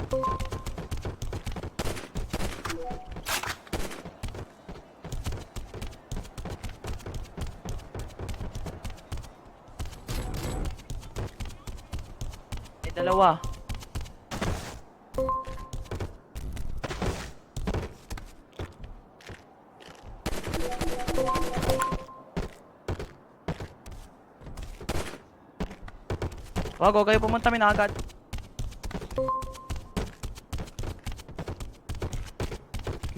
May dalawa. Wag, huwag kayo pumunta, may agad.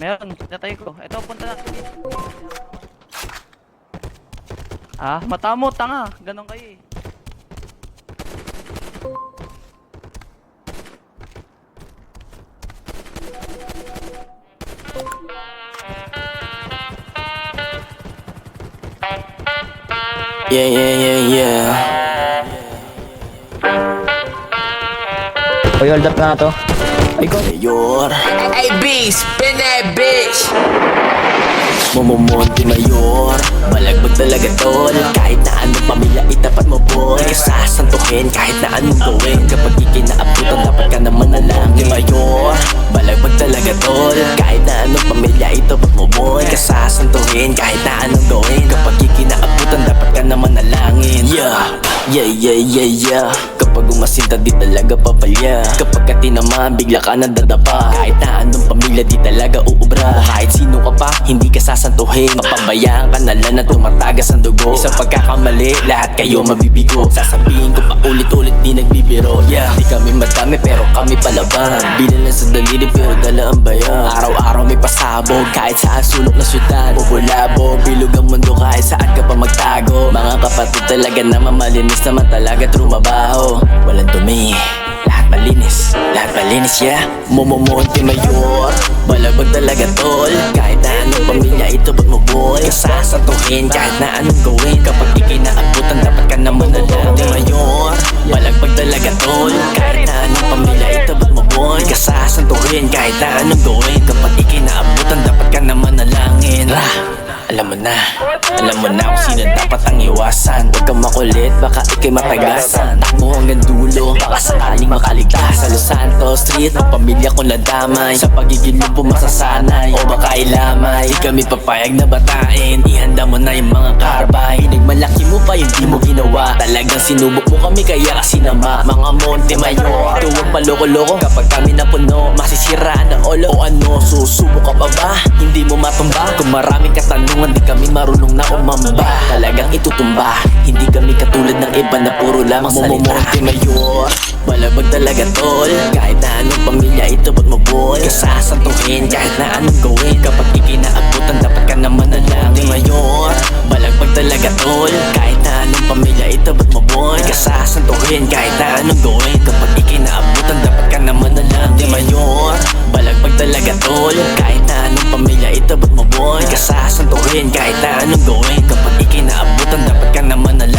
Meron, natay ko. Ito, punta na. Ah, mata mo, tanga. Ganon kayo eh. Yeah, yeah, yeah, yeah. Oy, hold up na to. Ay, go. Mayor, Hey, B, spin that bitch. Momomonte Mayor, balagbag talaga tol. Kahit na anong pamilya itapat mo boy. Di ka sasantuhin kahit na anong gawin. Kapag ikinaabutan dapat ka naman nalangin Mayor, balagbag talaga tol. Kahit na anong pamilya itapat mo boy. Di ka sasantuhin kahit na anong gawin. Kapag ikinaabutan dapat ka naman nalangin. Yeah, yeah, yeah, yeah, yeah. Kapag umasinta di talaga papalya. Kapag ka tinamaan bigla ka nadadapa. Kahit na anong pamilya di talaga uubra. Kahit sino ka pa hindi ka sasantuhin. Mapabayaan ka na lang na tumatagas ang dugo. Isang pagkakamali lahat kayo mabibigo. Sasabihin ko pa ulit-ulit di nagbibiro. Yeah, di kami madami pero kami palaban. Bilang lang sa daliri pero dala ang bayan. Araw-araw may pasabog kahit saan sulok na syudad. Bubulabog, bilog ang mundo kahit saan ka pa magtago. Mga kapatid talaga naman malinis naman talaga trumabaho. Walang dumi, lahat malinis, yeah. Momomonte Mayor, balagbag talaga tol. Kahit na anong pamilya ito ba't mo boy. Kasasantuhin kahit na anong gawin. Kapag ikinaabutan dapat ka naman nalangin Mayor, balagbag talaga tol. Kahit na anong pamilya ito ba't mo boy. Kasasantuhin kahit na anong gawin. Kapag ikinaabutan dapat ka naman nalangin. Alam mo na kung sino dapat ang iwasan. Huwag kang makulit, baka ikay matagasan. Takbo hanggang dulo, baka sakaling makaligtas. Sa Los Santos Street, ang pamilya kong nadamay. Sa pagiging lupo masasanay, o baka ilamay. Di kami papayag na batain, ihanda mo na yung mga karbay. Pinagmalaki mo pa yung di mo ginawa. Talagang sinubok mo kami kaya kasi nama. Mga Monte Mayor, tuwag maloko-loko. Kapag kami napuno, masisiraan na olo. O ano, susubok ka pa ba? Hindi mo matumba. Kung maraming katanungan, di kami marunong na umamba. Talagang itutumba, hindi kami katulad ng iba na puro lamang salita. Momomonte Mayor, balabag talaga tol. Kahit na anong pamilya ito ba't mo boy. Kasasantuhin kahit na anong gawin. Kapag ikinaabutan dapat ka naman nalangin Mayor, balagbag talaga tol. Kahit na anong pamilya ito ba't mo boy. Kasasantuhin kahit na anong gawin. Kapag ikinaabutan dapat ka naman nalangin Mayor, balagbag talaga tol. Kahit na anong pamilya ito ba't mo boy. Kasasantuhin kahit na anong gawin. Kapag ikinaabutan dapat ka naman nalangin.